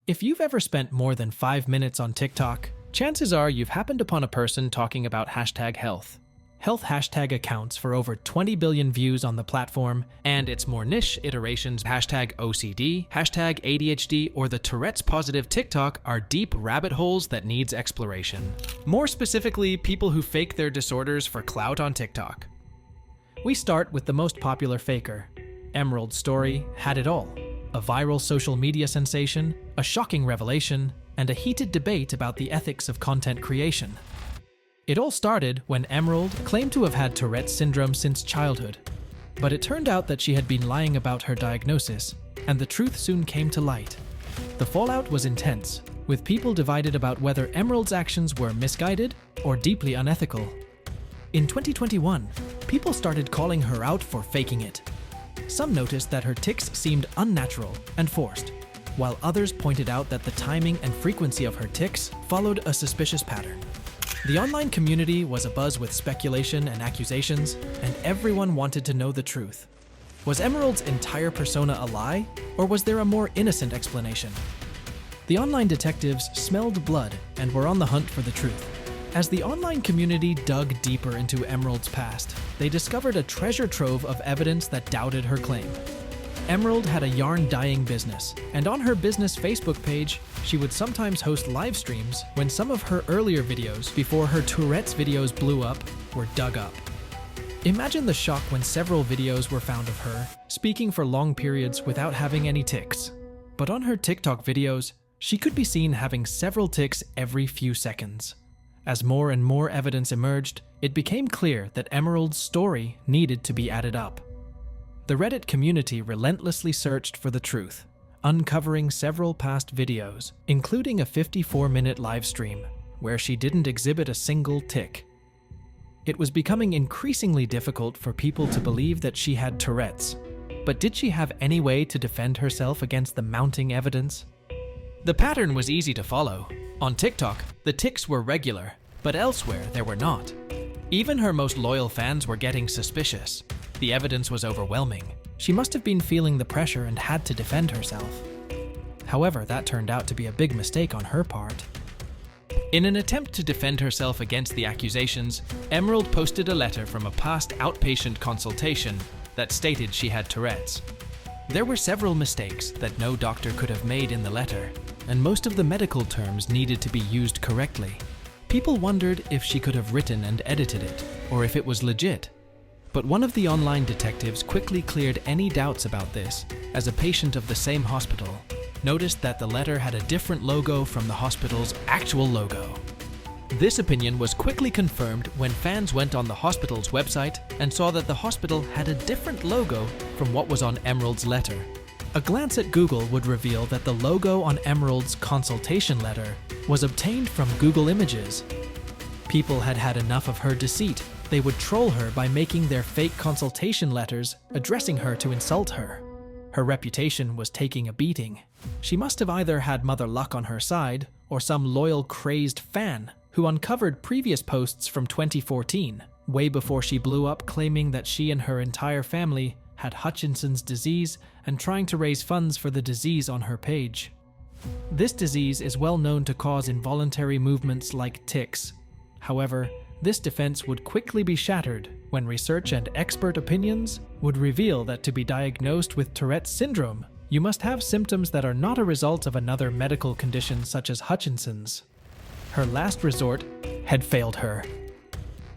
If you've ever spent more than 5 minutes on TikTok, chances are you've happened upon a person talking about hashtag health. Health hashtag accounts for over 20 billion views on the platform, and its more niche iterations hashtag OCD, hashtag ADHD, or the Tourette's positive TikTok are deep rabbit holes that needs exploration. More specifically, people who fake their disorders for clout on TikTok. We start with the most popular faker. Emerald's story had it all. A viral social media sensation, a shocking revelation, and a heated debate about the ethics of content creation. It all started when Emerald claimed to have had Tourette's syndrome since childhood, but it turned out that she had been lying about her diagnosis, and the truth soon came to light. The fallout was intense, with people divided about whether Emerald's actions were misguided or deeply unethical. In 2021, people started calling her out for faking it. Some noticed that her tics seemed unnatural and forced, while others pointed out that the timing and frequency of her tics followed a suspicious pattern. The online community was abuzz with speculation and accusations, and everyone wanted to know the truth. Was Emerald's entire persona a lie, or was there a more innocent explanation? The online detectives smelled blood and were on the hunt for the truth. As the online community dug deeper into Emerald's past, they discovered a treasure trove of evidence that doubted her claim. Emerald had a yarn dyeing business, and on her business Facebook page, she would sometimes host live streams when some of her earlier videos, before her Tourette's videos blew up, were dug up. Imagine the shock when several videos were found of her speaking for long periods without having any tics. But on her TikTok videos, she could be seen having several tics every few seconds. As more and more evidence emerged, it became clear that Emerald's story needed to be added up. The Reddit community relentlessly searched for the truth, uncovering several past videos, including a 54-minute live stream where she didn't exhibit a single tic. It was becoming increasingly difficult for people to believe that she had Tourette's. But did she have any way to defend herself against the mounting evidence? The pattern was easy to follow. On TikTok, the tics were regular, but elsewhere there were not. Even her most loyal fans were getting suspicious. The evidence was overwhelming. She must have been feeling the pressure and had to defend herself. However, that turned out to be a big mistake on her part. In an attempt to defend herself against the accusations, Emerald posted a letter from a past outpatient consultation that stated she had Tourette's. There were several mistakes that no doctor could have made in the letter, and most of the medical terms needed to be used correctly. People wondered if she could have written and edited it, or if it was legit. But one of the online detectives quickly cleared any doubts about this, as a patient of the same hospital noticed that the letter had a different logo from the hospital's actual logo. This opinion was quickly confirmed when fans went on the hospital's website and saw that the hospital had a different logo from what was on Emerald's letter. A glance at Google would reveal that the logo on Emerald's consultation letter was obtained from Google Images. People had had enough of her deceit. They would troll her by making their fake consultation letters, addressing her to insult her. Her reputation was taking a beating. She must have either had Mother Luck on her side, or some loyal, crazed fan who uncovered previous posts from 2014, way before she blew up, claiming that she and her entire family had Hutchinson's disease and trying to raise funds for the disease on her page. This disease is well known to cause involuntary movements like tics. However, this defense would quickly be shattered when research and expert opinions would reveal that to be diagnosed with Tourette's syndrome, you must have symptoms that are not a result of another medical condition such as Hutchinson's. Her last resort had failed her.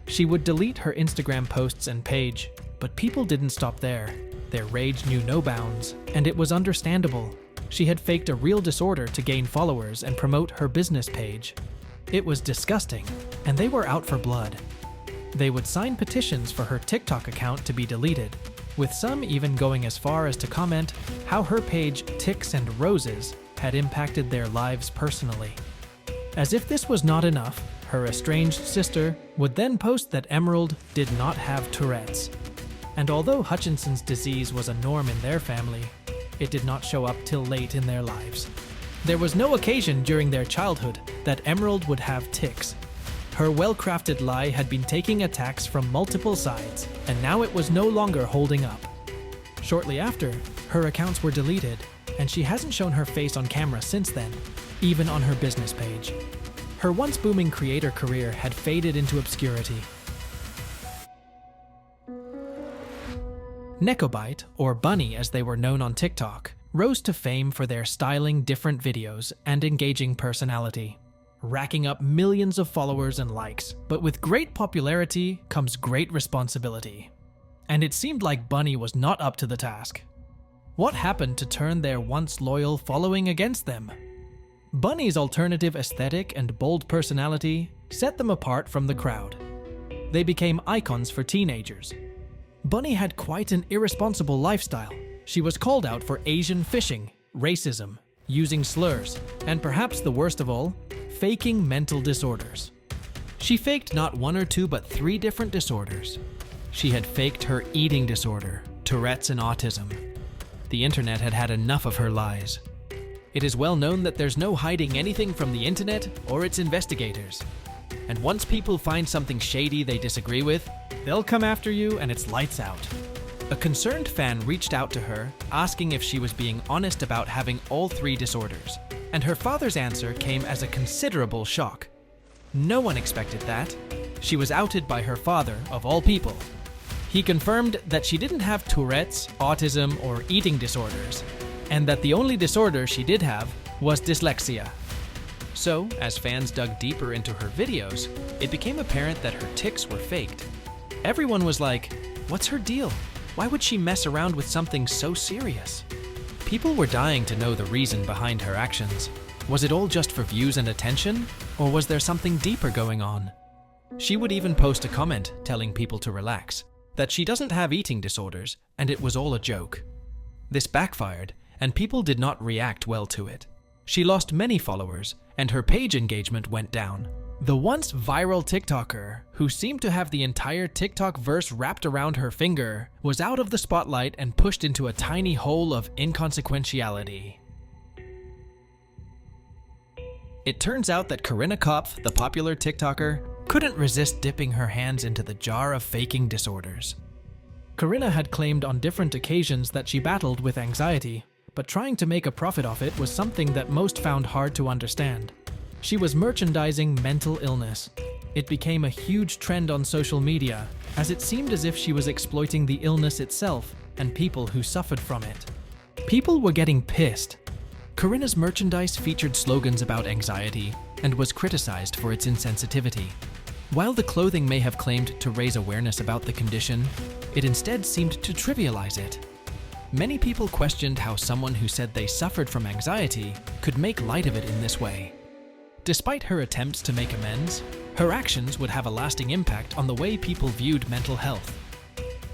She would delete her Instagram posts and page, but people didn't stop there. Their rage knew no bounds, and it was understandable. She had faked a real disorder to gain followers and promote her business page. It was disgusting, and they were out for blood. They would sign petitions for her TikTok account to be deleted, with some even going as far as to comment how her page Ticsandroses had impacted their lives personally. As if this was not enough, her estranged sister would then post that Emerald did not have Tourette's. And although Hutchinson's disease was a norm in their family, it did not show up till late in their lives. There was no occasion during their childhood that Emerald would have tics. Her well-crafted lie had been taking attacks from multiple sides, and now it was no longer holding up. Shortly after, her accounts were deleted, and she hasn't shown her face on camera since then, even on her business page. Her once booming creator career had faded into obscurity. Nekobite, or Bunny as they were known on TikTok, rose to fame for their styling different videos and engaging personality, racking up millions of followers and likes. But with great popularity comes great responsibility. And it seemed like Bunny was not up to the task. What happened to turn their once loyal following against them? Bunny's alternative aesthetic and bold personality set them apart from the crowd. They became icons for teenagers. Bunny had quite an irresponsible lifestyle. She was called out for Asian fishing, racism, using slurs, and perhaps the worst of all, faking mental disorders. She faked not one or two but 3 different disorders. She had faked her eating disorder, Tourette's, and autism. The internet had had enough of her lies. It is well known that there's no hiding anything from the internet or its investigators. And once people find something shady they disagree with, they'll come after you and it's lights out. A concerned fan reached out to her, asking if she was being honest about having all 3 disorders, and her father's answer came as a considerable shock. No one expected that. She was outed by her father, of all people. He confirmed that she didn't have Tourette's, autism, or eating disorders, and that the only disorder she did have was dyslexia. So, as fans dug deeper into her videos, it became apparent that her tics were faked. Everyone was like, what's her deal? Why would she mess around with something so serious? People were dying to know the reason behind her actions. Was it all just for views and attention, or was there something deeper going on? She would even post a comment telling people to relax, that she doesn't have eating disorders, and it was all a joke. This backfired, and people did not react well to it. She lost many followers, and her page engagement went down. The once viral TikToker, who seemed to have the entire TikTok verse wrapped around her finger, was out of the spotlight and pushed into a tiny hole of inconsequentiality. It turns out that Corinna Kopf, the popular TikToker, couldn't resist dipping her hands into the jar of faking disorders. Corinna had claimed on different occasions that she battled with anxiety, but trying to make a profit off it was something that most found hard to understand. She was merchandising mental illness. It became a huge trend on social media, as it seemed as if she was exploiting the illness itself and people who suffered from it. People were getting pissed. Corinna's merchandise featured slogans about anxiety and was criticized for its insensitivity. While the clothing may have claimed to raise awareness about the condition, it instead seemed to trivialize it. Many people questioned how someone who said they suffered from anxiety could make light of it in this way. Despite her attempts to make amends, her actions would have a lasting impact on the way people viewed mental health.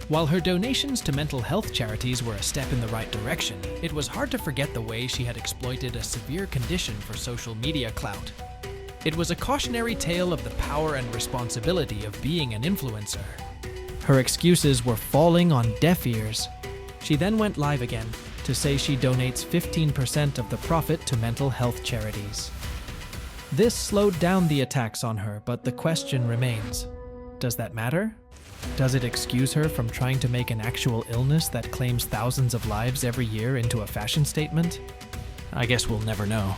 While her donations to mental health charities were a step in the right direction, it was hard to forget the way she had exploited a severe condition for social media clout. It was a cautionary tale of the power and responsibility of being an influencer. Her excuses were falling on deaf ears. She then went live again to say she donates 15% of the profit to mental health charities. This slowed down the attacks on her, but the question remains. Does that matter? Does it excuse her from trying to make an actual illness that claims thousands of lives every year into a fashion statement? I guess we'll never know.